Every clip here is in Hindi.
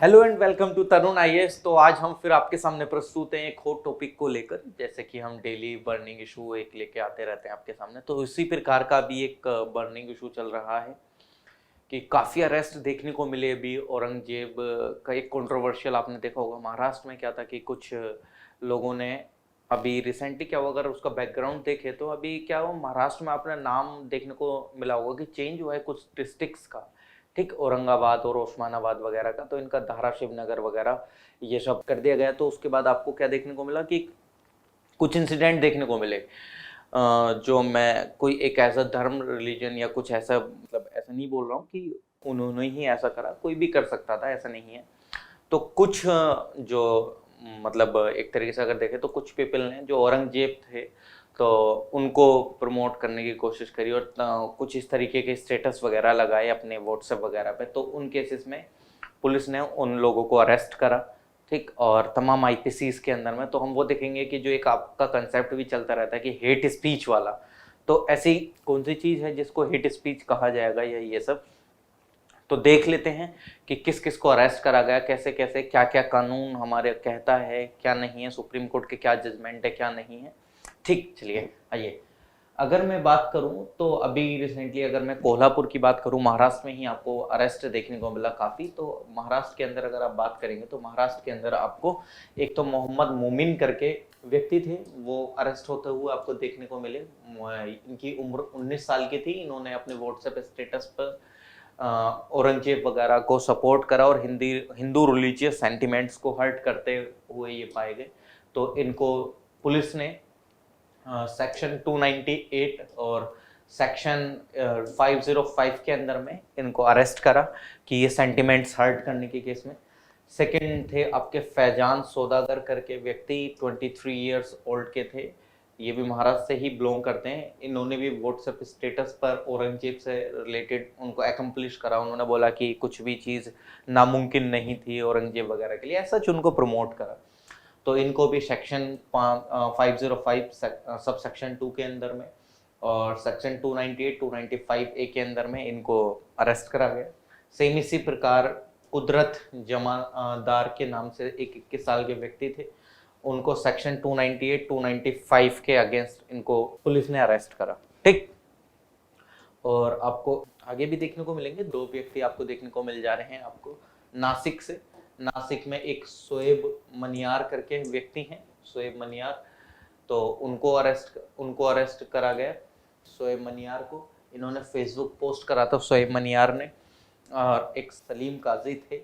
Hello and welcome to Tarun IAS. तो आज हम फिर आपके सामने प्रस्तुत हैं एक हॉट टॉपिक को लेकर। जैसे कि हम डेली बर्निंग इशू एक लेके आते रहते हैं आपके सामने, तो इसी प्रकार का भी एक बर्निंग इशू चल रहा है कि काफ़ी अरेस्ट देखने को मिले। अभी औरंगजेब का एक कंट्रोवर्शियल आपने देखा होगा महाराष्ट्र में क्या था कि कुछ लोगों ने अभी रिसेंटली क्या हुआ, अगर उसका बैकग्राउंड देखे तो अभी क्या हुआ महाराष्ट्र में आपने नाम देखने को मिला होगा कि चेंज हुआ है कुछ डिस्ट्रिक्ट्स का। ठीक, औरंगाबाद और ओस्मानाबाद वगैरह का, तो इनका धाराशिव नगर वगैरह ये सब कर दिया गया। तो उसके बाद आपको क्या देखने को मिला कि कुछ इंसिडेंट देखने को मिले जो मैं कोई एक ऐसा धर्म रिलीजन या कुछ ऐसा, मतलब ऐसा नहीं बोल रहा हूँ कि उन्होंने ही ऐसा करा, कोई भी कर सकता था, ऐसा नहीं है। तो कुछ जो मतलब एक तरीके से अगर देखें तो कुछ पीपल ने जो औरंगजेब थे तो उनको प्रमोट करने की कोशिश करी और कुछ इस तरीके के स्टेटस वगैरह लगाए अपने व्हाट्सएप वगैरह पे। तो उन केसेस में पुलिस ने उन लोगों को अरेस्ट करा। ठीक, और तमाम आईपीसीज के अंदर में तो हम वो देखेंगे कि जो एक आपका कंसेप्ट भी चलता रहता है कि हेट स्पीच वाला, तो ऐसी कौन सी चीज़ है जिसको हेट स्पीच कहा जाएगा या ये सब। तो देख लेते हैं कि किस किस को अरेस्ट करा गया, कैसे कैसे, क्या क्या कानून हमारे कहता है, क्या नहीं है, सुप्रीम कोर्ट के क्या जजमेंट है, क्या नहीं है। ठीक, चलिए आइए। अगर मैं बात करूं तो अभी रिसेंटली अगर मैं कोल्हापुर की बात करूं, महाराष्ट्र में ही आपको अरेस्ट देखने को मिला काफ़ी। तो महाराष्ट्र के अंदर अगर आप बात करेंगे तो महाराष्ट्र के अंदर आपको एक तो मोहम्मद मोमिन करके व्यक्ति थे, वो अरेस्ट होते हुए आपको देखने को मिले। इनकी उम्र 19 साल की थी। इन्होंने अपने व्हाट्सएप स्टेटस पर औरंगजेब वगैरह को सपोर्ट करा और हिंदू रिलीजियस सेंटिमेंट्स को हर्ट करते हुए ये पाए गए। तो इनको पुलिस ने सेक्शन 298 और सेक्शन 505 के अंदर में इनको अरेस्ट करा कि ये सेंटिमेंट्स हर्ट करने के केस में। सेकंड थे आपके फैजान सौदागर करके व्यक्ति, 23 इयर्स ओल्ड के थे। ये भी महाराष्ट्र से ही बिलोंग करते हैं। इन्होंने भी व्हाट्सएप स्टेटस पर औरंगजेब से रिलेटेड उनको एकम्प्लिश करा। उन्होंने बोला कि कुछ भी चीज़ नामुमकिन नहीं थी औरंगजेब वगैरह के लिए, ऐसा उनको प्रमोट करा। तो इनको भी सेक्शन 505 सब सेक्शन 2 के अंदर में और सेक्शन 298 295 ए के अंदर में इनको अरेस्ट करा गया। सेम इसी प्रकार कुदरत जमादार के नाम से एक 21 साल के व्यक्ति थे, उनको सेक्शन 298 295 के अगेंस्ट इनको पुलिस ने अरेस्ट करा। ठीक, और आपको आगे भी देखने को मिलेंगे, दो व्यक्ति आपको देखने को मिल जा रहे हैं आपको नासिक से। नासिक में एक शोएब मनियार करके व्यक्ति हैं, शोएब मनियार। तो उनको अरेस्ट करा गया। शोएब मनियार को इन्होंने फेसबुक पोस्ट करा था शोएब मनियार ने। और एक सलीम काजी थे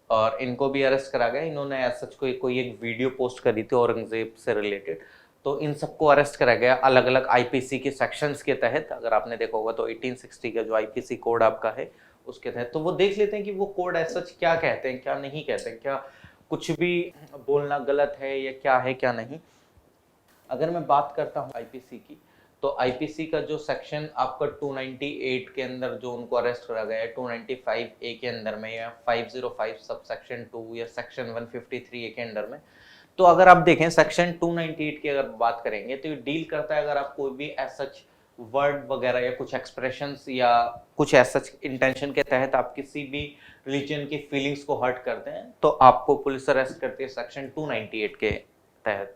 और इनको भी अरेस्ट करा गया। इन्होंने सच कोई एक वीडियो पोस्ट करी थी औरंगजेब से रिलेटेड। तो इन सबको अरेस्ट करा गया अलग अलग आईपीसी के सेक्शंस के तहत। अगर आपने देखा होगा तो 1860 का जो आईपीसी कोड आपका है उसके तहत। तो वो देख लेते हैं कि वो कोड ऐसा क्या कहते हैं, क्या नहीं कहते हैं, क्या कुछ भी बोलना गलत है या क्या है क्या नहीं। अगर मैं बात करता हूँ आईपीसी की, तो आईपीसी का जो सेक्शन आपका 298 के अंदर जो उनको अरेस्ट करा गया है, 295 ए के अंदर में या 505 सब सेक्शन 2 या सेक्शन 153 ए के अंदर में। तो अगर आप देखें सेक्शन 298 की अगर बात करेंगे तो ये डील करता है अगर आप कोई भी सच वर्ड वगैरह या कुछ एक्सप्रेशंस या कुछ सच इंटेंशन के तहत आप किसी भी रिलीजन की फीलिंग्स को हर्ट करते हैं तो आपको पुलिस अरेस्ट करती है सेक्शन 298 के तहत।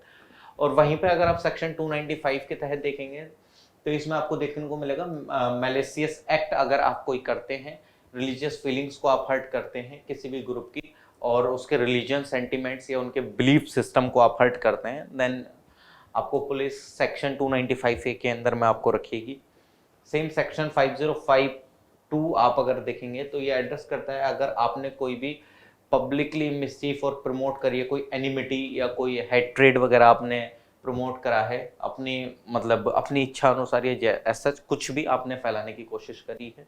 और वहीं पे अगर आप सेक्शन 295 के तहत देखेंगे तो इसमें आपको देखने को मिलेगा मैलिशियस एक्ट अगर आप कोई करते हैं, रिलीजियस फीलिंग्स को आप हर्ट करते हैं किसी भी ग्रुप की और उसके रिलीजन सेंटिमेंट्स या उनके बिलीफ सिस्टम को आप हर्ट करते हैं, देन आपको पुलिस सेक्शन 295 ए के अंदर में आपको रखेगी। सेम सेक्शन 505(2) आप अगर देखेंगे तो ये एड्रेस करता है अगर आपने कोई भी पब्लिकली मिसचीफ और प्रमोट करिए, कोई एनिमिटी या कोई हेट्रेड वगैरह आपने प्रमोट करा है अपनी मतलब अपनी इच्छा अनुसार या ऐसा कुछ भी आपने फैलाने की कोशिश करी है,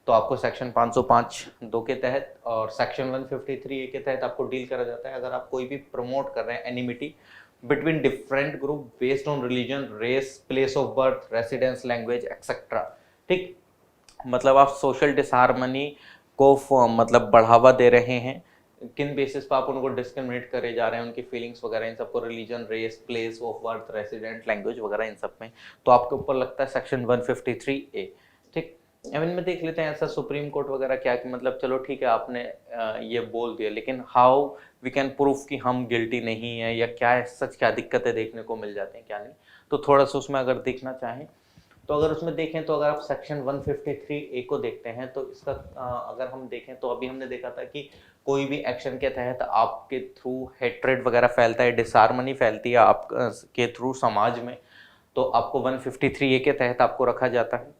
तो आपको सेक्शन 505(2) के तहत और सेक्शन 153 ए के तहत आपको डील करा जाता है। अगर आप कोई भी प्रमोट कर रहे हैं enmity between different group based on religion, race, place of birth, residence, language etcetera. ठीक, मतलब आप सोशल डिसहार्मनी को मतलब बढ़ावा दे रहे हैं, किन बेसिस पर आप उनको डिस्क्रिमिनेट करे जा रहे हैं, उनकी फीलिंग्स वगैरह इन सबको, religion, race, place of birth, resident, language वगैरह इन सब में, तो आपके ऊपर लगता है सेक्शन 153 ए। ठीक, अब इनमें देख लेते हैं ऐसा सुप्रीम कोर्ट वगैरह क्या कि मतलब चलो ठीक है आपने ये बोल दिया, लेकिन हाउ वी कैन प्रूफ कि हम गिल्टी नहीं है, या क्या है सच, क्या दिक्कतें देखने को मिल जाती हैं क्या नहीं। तो थोड़ा सा उसमें अगर देखना चाहें तो अगर उसमें देखें तो अगर आप सेक्शन 153A को देखते हैं तो इसका अगर हम देखें तो अभी हमने देखा था कि कोई भी एक्शन के तहत आपके थ्रू हेट्रेड वगैरह फैलता है, डिसहार्मनी फैलती है आप के थ्रू समाज में, तो आपको 153A के तहत आपको रखा जाता है।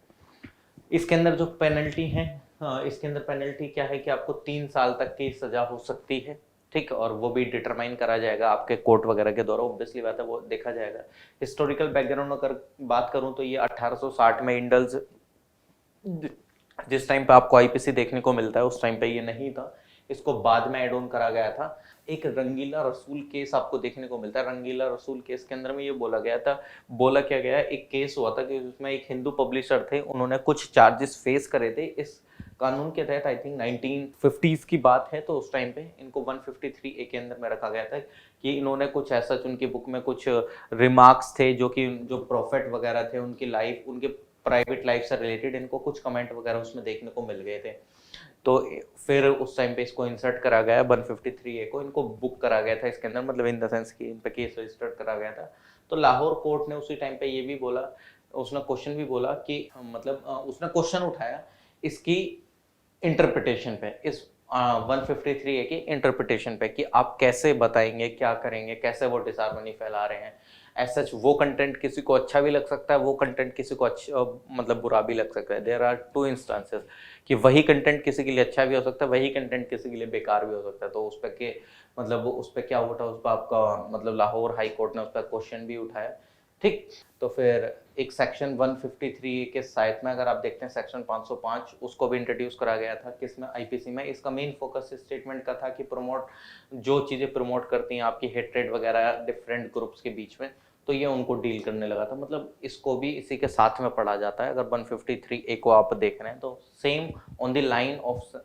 इसके अंदर जो पेनल्टी है, इसके अंदर पेनल्टी क्या है कि आपको 3 साल तक की सजा हो सकती है, ठीक, और वो भी डिटरमाइन करा जाएगा आपके कोर्ट वगैरह के द्वारा, ऑब्वियसली बात है वो देखा जाएगा। हिस्टोरिकल बैकग्राउंड अगर बात करूं तो ये 1860 में इंडल्स, जिस टाइम पे आपको आईपीसी देखने को मिलता है उस टाइम पे ये नहीं था, इसको बाद में एड ऑन करा गया था। एक रंगीला रसूल केस आपको देखने को मिलता है। रंगीला रसूल केस के अंदर में ये बोला गया था, बोला क्या गया, एक केस हुआ था कि उसमें एक हिंदू पब्लिशर थे, उन्होंने कुछ चार्जेस फेस करे थे इस कानून के तहत, आई थिंक 1950s की बात है, तो उस टाइम पे इनको 153A के अंदर में रखा गया था कि इन्होंने कुछ ऐसा, उनकी बुक में कुछ रिमार्क्स थे जो कि जो प्रॉफिट वगैरह थे उनकी लाइफ, उनके प्राइवेट लाइफ से रिलेटेड, इनको कुछ कमेंट वगैरह उसमें देखने को मिल गए थे। तो फिर उस टाइम पे इसको इंसर्ट करा गया 153A को, इनको बुक करा गया था इसके अंदर, मतलब इन द सेंस कि इन पे केस रजिस्टर करा गया था। तो लाहौर कोर्ट ने उसी टाइम पे ये भी बोला, उसने क्वेश्चन भी बोला कि मतलब उसने क्वेश्चन उठाया इसकी इंटरप्रिटेशन पे, इस 153A की इंटरप्रिटेशन पे कि आप कैसे बताएंगे, क्या करेंगे, कैसे वो डिसहार्मनी फैला रहे हैं। एज सच वो कंटेंट किसी को अच्छा भी लग सकता है, वो कंटेंट किसी को अच्छा मतलब बुरा भी लग सकता है। देयर आर टू इंस्टेंसेस कि वही कंटेंट किसी के लिए अच्छा भी हो सकता है, वही कंटेंट किसी के लिए बेकार भी हो सकता है। तो उस पर के मतलब उस पर क्या उठा, उस पर आपका मतलब लाहौर हाई कोर्ट ने उस पर क्वेश्चन भी उठाया, ठीक। तो फिर एक सेक्शन 153 के साइड में अगर आप देखते हैं सेक्शन 505, उसको भी इंट्रोड्यूस करा गया था किसमें, आईपीसी में। इसका मेन फोकस इस स्टेटमेंट का था कि प्रमोट, जो चीज़ें प्रमोट करती हैं आपकी हेट्रेड वगैरह डिफरेंट ग्रुप्स के बीच में, तो ये उनको डील करने लगा था। मतलब इसको भी इसी के साथ में पढ़ा जाता है। अगर 153A को आप देख रहे हैं तो same on the line of,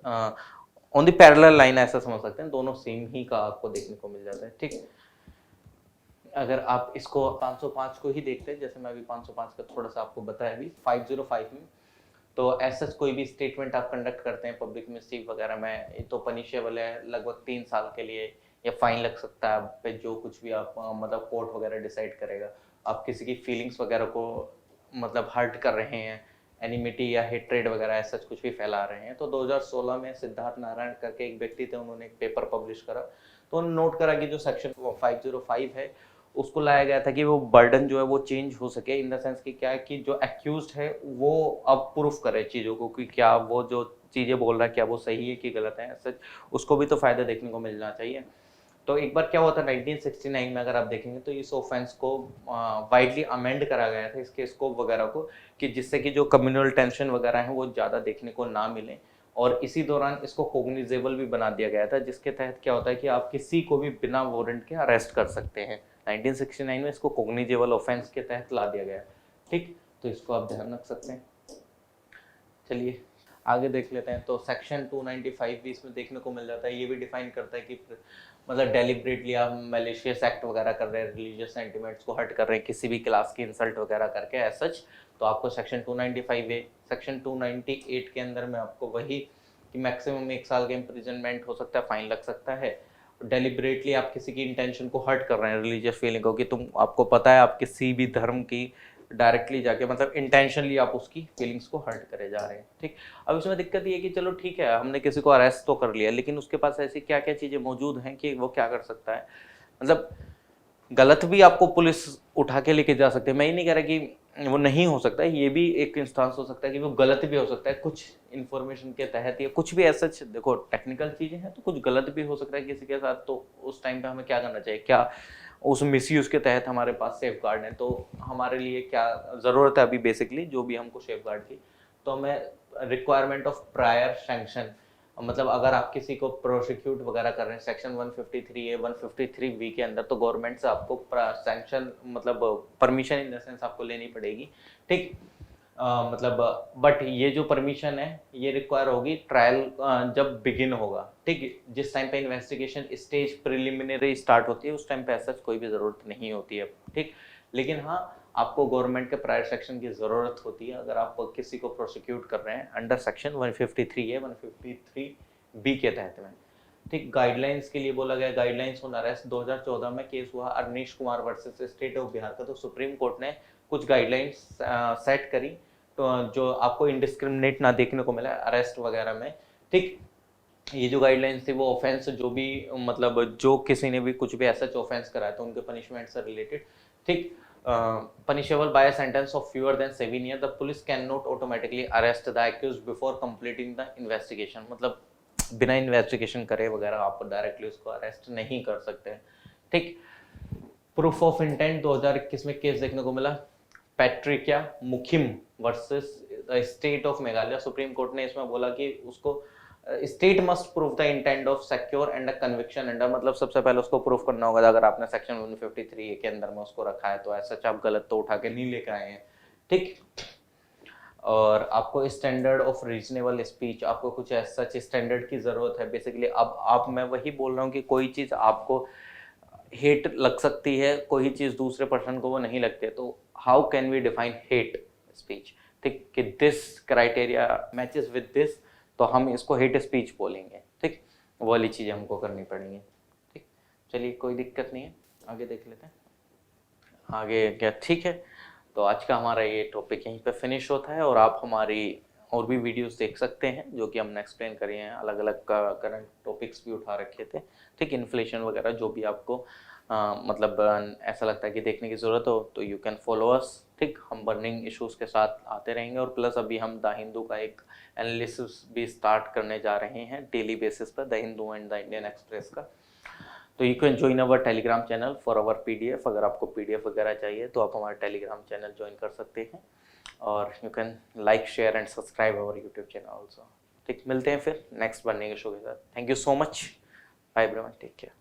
on the parallel line ऐसा समझ सकते हैं, दोनों सेम ही का आपको देखने को मिल जाता है, ठीक। अगर आप इसको 505 को ही देखते हैं, जैसे मैं अभी 505 का थोड़ा सा आपको बताया अभी 505 में, तो ऐसा कोई भी स्टेटमेंट आप कंडक्ट करते हैं पब्लिक मिसचीफ वगैरह में, तो पनिशेबल है लगभग 3 साल के लिए, या फाइन लग सकता है आप पे, जो कुछ भी आप मतलब कोर्ट वगैरह डिसाइड करेगा। आप किसी की फीलिंग्स वगैरह को मतलब हर्ट कर रहे हैं, एनिमिटी या हेट्रेड वगैरह ऐसा कुछ भी फैला रहे हैं, तो 2016 में सिद्धार्थ नारायण करके एक व्यक्ति थे, उन्होंने एक पेपर पब्लिश करा, तो उन्होंने नोट करा कि जो सेक्शन 505 है उसको लाया गया था कि वो बर्डन जो है वो चेंज हो सके, इन द सेंस कि क्या है कि जो एक्यूज्ड है वो अब प्रूफ करे चीज़ों को कि क्या वो जो चीज़ें बोल रहा है क्या वो सही है कि गलत है, सच उसको भी तो फायदा देखने को मिलना चाहिए। तो एक बार क्या हुआ था 1969 में, अगर आप देखेंगे तो इस ऑफेंस को वाइडली अमेंड करा गया था, इसके स्कोप वगैरह को, कि जिससे कि जो कम्युनल टेंशन वगैरह है वो ज़्यादा देखने को ना मिले, और इसी दौरान इसको कोग्निजेबल भी बना दिया गया था, जिसके तहत क्या होता है कि आप किसी को भी बिना वारंट के अरेस्ट कर सकते हैं। 1969 में इसको कोग्निजेबल ऑफेंस के तहत ला दिया गया, ठीक। तो इसको आप ध्यान रख सकते हैं। चलिए आगे देख लेते हैं। तो सेक्शन 295 भी इसमें देखने को मिल जाता है, ये भी डिफाइन करता है कि मतलब डेलिबरेटली आप मैलिशियस एक्ट वगैरह कर रहे हैं, रिलीजियस सेंटिमेंट्स को हर्ट कर रहे हैं, किसी भी क्लास की इंसल्ट वगैरह करके एज सच, तो आपको सेक्शन 295 है। सेक्शन 298 के अंदर में आपको वही कि मैक्सिमम 1 साल का इम्प्रिजनमेंट हो सकता है, फाइन लग सकता है। डेलिबरेटली आप किसी की इंटेंशन को हर्ट कर रहे हैं, रिलीजियस फीलिंग को, कि तुम, आपको पता है आप किसी भी धर्म की डायरेक्टली जाके मतलब इंटेंशनली आप उसकी फीलिंग्स को हर्ट करे जा रहे हैं, ठीक। अब इसमें दिक्कत ये है कि चलो ठीक है हमने किसी को अरेस्ट तो कर लिया, लेकिन उसके पास ऐसी क्या क्या चीज़ें मौजूद हैं कि वो क्या कर सकता है। मतलब गलत भी आपको पुलिस उठा के लेके जा सकते हैं, मैं ये नहीं कह रहा कि वो नहीं हो सकता है, ये भी एक इंस्टांस हो सकता है कि वो गलत भी हो सकता है कुछ इन्फॉर्मेशन के तहत, या कुछ भी ऐसा, देखो टेक्निकल चीज़ें हैं तो कुछ गलत भी हो सकता है किसी के साथ, तो उस टाइम पे हमें क्या करना चाहिए, क्या उस मिसयूज़ के तहत हमारे पास सेफ गार्ड है, तो हमारे लिए क्या ज़रूरत है अभी बेसिकली जो भी हमको सेफ गार्ड की, तो हमें रिक्वायरमेंट ऑफ प्रायर सैंक्शन, मतलब अगर आप किसी को प्रोसिक्यूट वगैरह कर रहे हैं सेक्शन 153A 153B के अंदर, तो गवर्नमेंट से आपको सैंक्शन मतलब परमिशन इन द सेंस आपको लेनी पड़ेगी, ठीक। मतलब बट ये जो परमिशन है ये रिक्वायर होगी ट्रायल जब बिगिन होगा, ठीक। जिस टाइम पे इन्वेस्टिगेशन स्टेज प्रिलिमिनरी स्टार्ट होती है उस टाइम पे ऐसा कोई भी ज़रूरत नहीं होती है, ठीक। लेकिन हाँ आपको गवर्नमेंट के प्रायर सेक्शन की ज़रूरत होती है अगर आप किसी को प्रोसिक्यूट कर रहे हैं अंडर सेक्शन 153A 153B के तहत में। ठीक, गाइडलाइंस के लिए बोला गया, गाइडलाइंस ऑन अरेस्ट 2014 में केस हुआ Arnesh Kumar versus state of Bihar का, तो सुप्रीम कोर्ट ने कुछ गाइडलाइंस सेट करी तो जो आपको इंडिस्क्रिमिनेट ना देखने को मिला अरेस्ट वगैरह में। ठीक, ये जो गाइडलाइंस थी वो ऑफेंस जो भी मतलब जो किसी ने भी कुछ भी ऐसा ऑफेंस कराया तो उनके पनिशमेंट से रिलेटेड। ठीक, punishable by a sentence of fewer than 7 years, the police cannot automatically arrest the accused before completing the investigation। मतलब बिना इन्वेस्टिगेशन करे वगैरह आप डायरेक्टली उसको अरेस्ट नहीं कर सकते। ठीक, प्रूफ ऑफ इंटेंट 2021 में केस देखने को मिला Patricia Mukhim versus state of Meghalaya. Supreme court ने इसमें बोला कि उसको state must prove the intent of secure and conviction under, मतलब सबसे पहले उसको प्रूफ करना होगा अगर आपने सेक्शन 153 के अंदर में उसको रखा है तो ऐसा आप गलत तो उठा के नहीं लेकर आए हैं। ठीक, और आपको स्टैंडर्ड ऑफ रीजनेबल स्पीच, आपको कुछ सच स्टैंडर्ड की जरूरत है बेसिकली। अब आप मैं वही बोल रहा हूँ कि कोई चीज़ आपको हेट लग सकती है, कोई चीज़ दूसरे पर्सन को वो नहीं लगती है, तो how can we define hate speech. ठीक, कि this criteria matches with this तो हम इसको हेट स्पीच बोलेंगे। ठीक, वो वाली चीज़ें हमको करनी पड़ेंगी। ठीक, चलिए कोई दिक्कत नहीं है, आगे देख लेते हैं आगे क्या। ठीक है, तो आज का हमारा ये टॉपिक यहीं पे फिनिश होता है और आप हमारी और भी वीडियोस देख सकते हैं जो कि हमने एक्सप्लेन करी हैं, अलग अलग करंट टॉपिक्स भी उठा रखे थे। ठीक, इन्फ्लेशन वगैरह जो भी आपको मतलब ऐसा लगता है कि देखने की ज़रूरत हो तो यू कैन फॉलो अस। ठीक, हम बर्निंग इश्यूज़ के साथ आते रहेंगे और प्लस अभी हम द हिंदू का एक एनालिसिस भी स्टार्ट करने जा रहे हैं डेली बेसिस पर, the Hindu and the Indian express का। तो you can join our Telegram channel for our PDF। अगर आपको PDF वगैरह चाहिए तो आप हमारे टेलीग्राम चैनल ज्वाइन कर सकते हैं और you can like share and subscribe our YouTube channel also. ठीक, मिलते हैं फिर नेक्स्ट बर्निंग इशू के साथ। Thank you so much, bye everyone, take care.